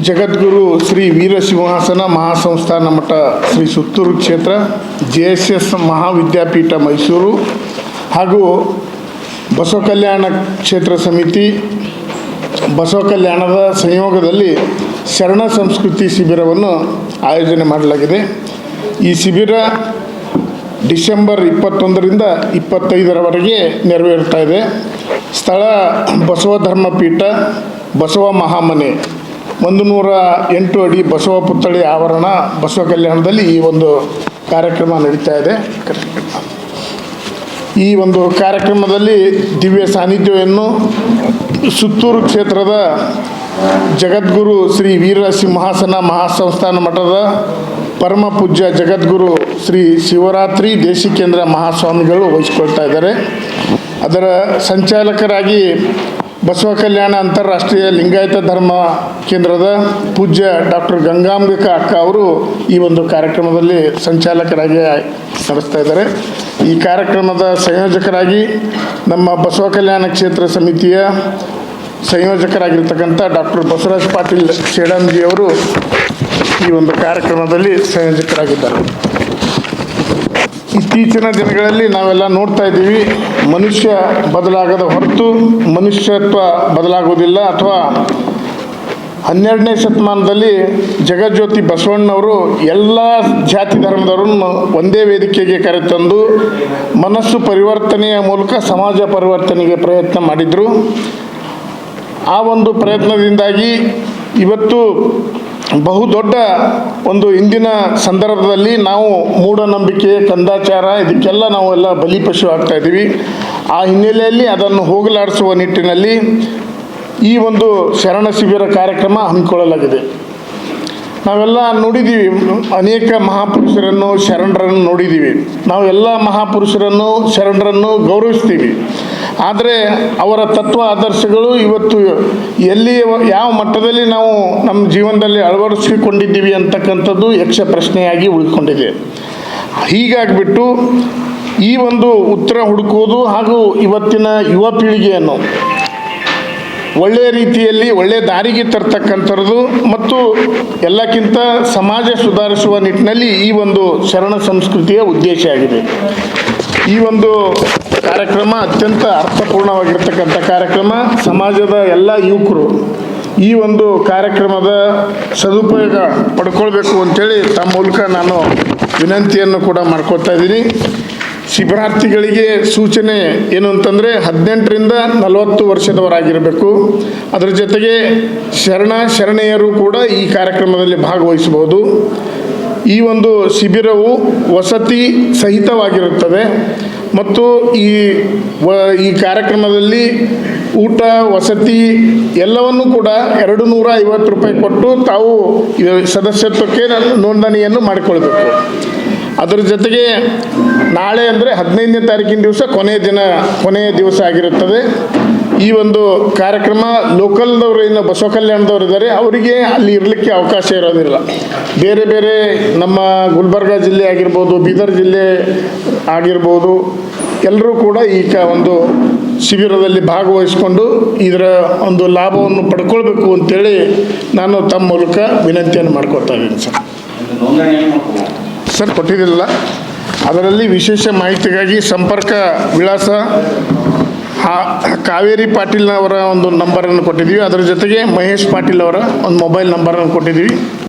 ಜಗದ್ಗುರು ಶ್ರೀ ವೀರಸಿಂಹಾಸನ ಮಹಾಸಂಸ್ಥಾನ ಮಠ ಶ್ರೀ ಸುತ್ತೂರು ಕ್ಷೇತ್ರ JSS ಮಹಾವಿದ್ಯಾಪೀಠ ಮೈಸೂರು ಹಾಗೂ ಬಸವ ಕಲ್ಯಾಣ ಕ್ಷೇತ್ರ ಸಮಿತಿ ಬಸವ ಕಲ್ಯಾಣದ ಸಂಯೋಗದಲ್ಲಿ ಶರಣ ಸಂಸ್ಕೃತಿ ಶಿಬಿರವನ್ನು ಆಯೋಜನೆ ಮಾಡಲಾಗಿದೆ. ಈ ಶಿಬಿರ ಡಿಸೆಂಬರ್ 21ರಿಂದ 25ರವರೆಗೆ ನೆರವೇರ್ತಾ ಇದೆ. ಸ್ಥಳ ಬಸವ ಧರ್ಮಪೀಠ ಬಸವ ಮಹಾಮನೆ 108 ಅಡಿ ಬಸವ ಪುತ್ಥಳಿ ಆವರಣ ಬಸವ ಕಲ್ಯಾಣದಲ್ಲಿ ಈ ಒಂದು ಕಾರ್ಯಕ್ರಮ ನಡೀತಾ ಇದೆ. ಈ ಒಂದು ಕಾರ್ಯಕ್ರಮದಲ್ಲಿ ದಿವ್ಯ ಸಾನ್ನಿಧ್ಯವನ್ನು ಸುತ್ತೂರು ಕ್ಷೇತ್ರದ ಜಗದ್ಗುರು ಶ್ರೀ ವೀರಸಿಂಹಾಸನ ಮಹಾಸಂಸ್ಥಾನ ಮಠದ ಪರಮ ಪೂಜ್ಯ ಜಗದ್ಗುರು ಶ್ರೀ ಶಿವರಾತ್ರಿ ದೇಶಿಕೇಂದ್ರ ಮಹಾಸ್ವಾಮಿಗಳು ವಹಿಸಿಕೊಳ್ತಾ ಇದ್ದಾರೆ. ಅದರ ಸಂಚಾಲಕರಾಗಿ ಬಸವ ಕಲ್ಯಾಣ ಅಂತಾರಾಷ್ಟ್ರೀಯ ಲಿಂಗಾಯತ ಧರ್ಮ ಕೇಂದ್ರದ ಪೂಜ್ಯ ಡಾಕ್ಟರ್ ಗಂಗಾಂಬಿಕಾ ಅಕ್ಕ ಅವರು ಈ ಒಂದು ಕಾರ್ಯಕ್ರಮದಲ್ಲಿ ಸಂಚಾಲಕರಾಗಿ ನಡೆಸ್ತಾ ಇದ್ದಾರೆ. ಈ ಕಾರ್ಯಕ್ರಮದ ಸಂಯೋಜಕರಾಗಿ ನಮ್ಮ ಬಸವ ಕಲ್ಯಾಣ ಕ್ಷೇತ್ರ ಸಮಿತಿಯ ಸಂಯೋಜಕರಾಗಿರ್ತಕ್ಕಂಥ ಡಾಕ್ಟರ್ ಬಸವರಾಜ್ ಪಾಟೀಲ್ ಸೇಡಂಜಿಯವರು ಈ ಒಂದು ಕಾರ್ಯಕ್ರಮದಲ್ಲಿ ಸಂಯೋಜಕರಾಗಿದ್ದಾರೆ. ಇತ್ತೀಚಿನ ದಿನಗಳಲ್ಲಿ ನಾವೆಲ್ಲ ನೋಡ್ತಾ ಇದ್ದೀವಿ, ಮನುಷ್ಯ ಬದಲಾಗದ ಹೊರತು ಮನುಷ್ಯತ್ವ ಬದಲಾಗುವುದಿಲ್ಲ. ಅಥವಾ 12ನೇ ಶತಮಾನದಲ್ಲಿ ಜಗಜ್ಯೋತಿ ಬಸವಣ್ಣವರು ಎಲ್ಲ ಜಾತಿ ಧರ್ಮದವರನ್ನು ಒಂದೇ ವೇದಿಕೆಗೆ ಕರೆತಂದು ಮನಸ್ಸು ಪರಿವರ್ತನೆಯ ಮೂಲಕ ಸಮಾಜ ಪರಿವರ್ತನೆಗೆ ಪ್ರಯತ್ನ ಮಾಡಿದರು. ಆ ಒಂದು ಪ್ರಯತ್ನದಿಂದಾಗಿ ಇವತ್ತು ಬಹುದೊಡ್ಡ ಒಂದು ಇಂದಿನ ಸಂದರ್ಭದಲ್ಲಿ ನಾವು ಮೂಢನಂಬಿಕೆ, ಕಂದಾಚಾರ ಇದಕ್ಕೆಲ್ಲ ನಾವೆಲ್ಲ ಬಲಿಪಶು ಆಗ್ತಾ ಇದ್ದೀವಿ. ಆ ಹಿನ್ನೆಲೆಯಲ್ಲಿ ಅದನ್ನು ಹೋಗಲಾಡಿಸುವ ನಿಟ್ಟಿನಲ್ಲಿ ಈ ಒಂದು ಶರಣ ಶಿಬಿರ ಕಾರ್ಯಕ್ರಮ ಹಮ್ಮಿಕೊಳ್ಳಲಾಗಿದೆ. ನಾವೆಲ್ಲ ನೋಡಿದ್ದೀವಿ, ಅನೇಕ ಮಹಾಪುರುಷರನ್ನು ಶರಣರನ್ನು ನೋಡಿದ್ದೀವಿ. ನಾವು ಎಲ್ಲ ಮಹಾಪುರುಷರನ್ನು ಶರಣರನ್ನು ಗೌರವಿಸ್ತೀವಿ. ಆದರೆ ಅವರ ತತ್ವ ಆದರ್ಶಗಳು ಇವತ್ತು ಎಲ್ಲಿ ಯಾವ ಮಟ್ಟದಲ್ಲಿ ನಾವು ನಮ್ಮ ಜೀವನದಲ್ಲಿ ಅಳವಡಿಸಿಕೊಂಡಿದ್ದೀವಿ ಅಂತಕ್ಕಂಥದ್ದು ಯಕ್ಷ ಪ್ರಶ್ನೆಯಾಗಿ ಉಳಿದುಕೊಂಡಿದೆ. ಹೀಗಾಗಿಬಿಟ್ಟು ಈ ಒಂದು ಉತ್ತರ ಹುಡುಕುವುದು ಹಾಗೂ ಇವತ್ತಿನ ಯುವ ಪೀಳಿಗೆಯನ್ನು ಒಳ್ಳೆಯ ರೀತಿಯಲ್ಲಿ ಒಳ್ಳೆಯ ದಾರಿಗೆ ತರ್ತಕ್ಕಂಥದ್ದು ಮತ್ತು ಎಲ್ಲಕ್ಕಿಂತ ಸಮಾಜ ಸುಧಾರಿಸುವ ನಿಟ್ಟಿನಲ್ಲಿ ಈ ಒಂದು ಶರಣ ಸಂಸ್ಕೃತಿಯ ಉದ್ದೇಶ ಆಗಿದೆ. ಈ ಒಂದು ಕಾರ್ಯಕ್ರಮ ಅತ್ಯಂತ ಅರ್ಥಪೂರ್ಣವಾಗಿರ್ತಕ್ಕಂಥ ಕಾರ್ಯಕ್ರಮ. ಸಮಾಜದ ಎಲ್ಲ ಯುವಕರು ಈ ಒಂದು ಕಾರ್ಯಕ್ರಮದ ಸದುಪಯೋಗ ಪಡ್ಕೊಳ್ಬೇಕು ಅಂಥೇಳಿ ತಮ್ಮ ಮೂಲಕ ನಾನು ವಿನಂತಿಯನ್ನು ಕೂಡ ಮಾಡ್ಕೊಳ್ತಾ ಇದ್ದೀನಿ. ಶಿಬಿರಾರ್ಥಿಗಳಿಗೆ ಸೂಚನೆ ಏನು ಅಂತಂದರೆ 18ರಿಂದ 40 ವರ್ಷದವರಾಗಿರಬೇಕು. ಅದರ ಜೊತೆಗೆ ಶರಣೆಯರು ಕೂಡ ಈ ಕಾರ್ಯಕ್ರಮದಲ್ಲಿ ಭಾಗವಹಿಸಬಹುದು. ಈ ಒಂದು ಶಿಬಿರವು ವಸತಿ ಸಹಿತವಾಗಿರುತ್ತದೆ ಮತ್ತು ಈ ಕಾರ್ಯಕ್ರಮದಲ್ಲಿ ಊಟ ವಸತಿ ಎಲ್ಲವನ್ನೂ ಕೂಡ 250 ರೂಪಾಯಿ ಕೊಟ್ಟು ತಾವು ಸದಸ್ಯತ್ವಕ್ಕೆ ನೋಂದಣಿಯನ್ನು ಮಾಡಿಕೊಳ್ಬೇಕು. ಅದರ ಜೊತೆಗೆ ನಾಳೆ ಅಂದರೆ 15ನೇ ತಾರೀಕಿನ ದಿವಸ ಕೊನೆಯ ದಿವಸ ಆಗಿರುತ್ತದೆ. ಈ ಒಂದು ಕಾರ್ಯಕ್ರಮ ಲೋಕಲ್ದವರು ಇನ್ನು ಬಸವ ಕಲ್ಯಾಣದವರು ಇದ್ದಾರೆ, ಅವರಿಗೆ ಅಲ್ಲಿ ಇರಲಿಕ್ಕೆ ಅವಕಾಶ ಇರೋದಿಲ್ಲ. ಬೇರೆ ಬೇರೆ ನಮ್ಮ ಗುಲ್ಬರ್ಗ ಜಿಲ್ಲೆ ಆಗಿರ್ಬೋದು, ಬೀದರ್ ಜಿಲ್ಲೆ ಆಗಿರ್ಬೋದು, ಎಲ್ಲರೂ ಕೂಡ ಈ ಒಂದು ಶಿಬಿರದಲ್ಲಿ ಭಾಗವಹಿಸಿಕೊಂಡು ಇದರ ಒಂದು ಲಾಭವನ್ನು ಪಡ್ಕೊಳ್ಬೇಕು ಅಂತೇಳಿ ನಾನು ತಮ್ಮ ಮೂಲಕ ವಿನಂತಿಯನ್ನು ಮಾಡ್ಕೊಳ್ತಾ ಇದ್ದೀನಿ. ಸರ್ ಕೊಟ್ಟಿದ್ದಿಲ್ಲ, ಅದರಲ್ಲಿ ವಿಶೇಷ ಮಾಹಿತಿಗಾಗಿ ಸಂಪರ್ಕ ವಿಳಾಸ ಕಾವೇರಿ ಪಾಟೀಲ್ನವರ ಒಂದು ನಂಬರನ್ನು ಕೊಟ್ಟಿದ್ದೀವಿ. ಅದರ ಜೊತೆಗೆ ಮಹೇಶ್ ಪಾಟೀಲ್ ಅವರ ಒಂದು ಮೊಬೈಲ್ ನಂಬರನ್ನು ಕೊಟ್ಟಿದ್ದೀವಿ.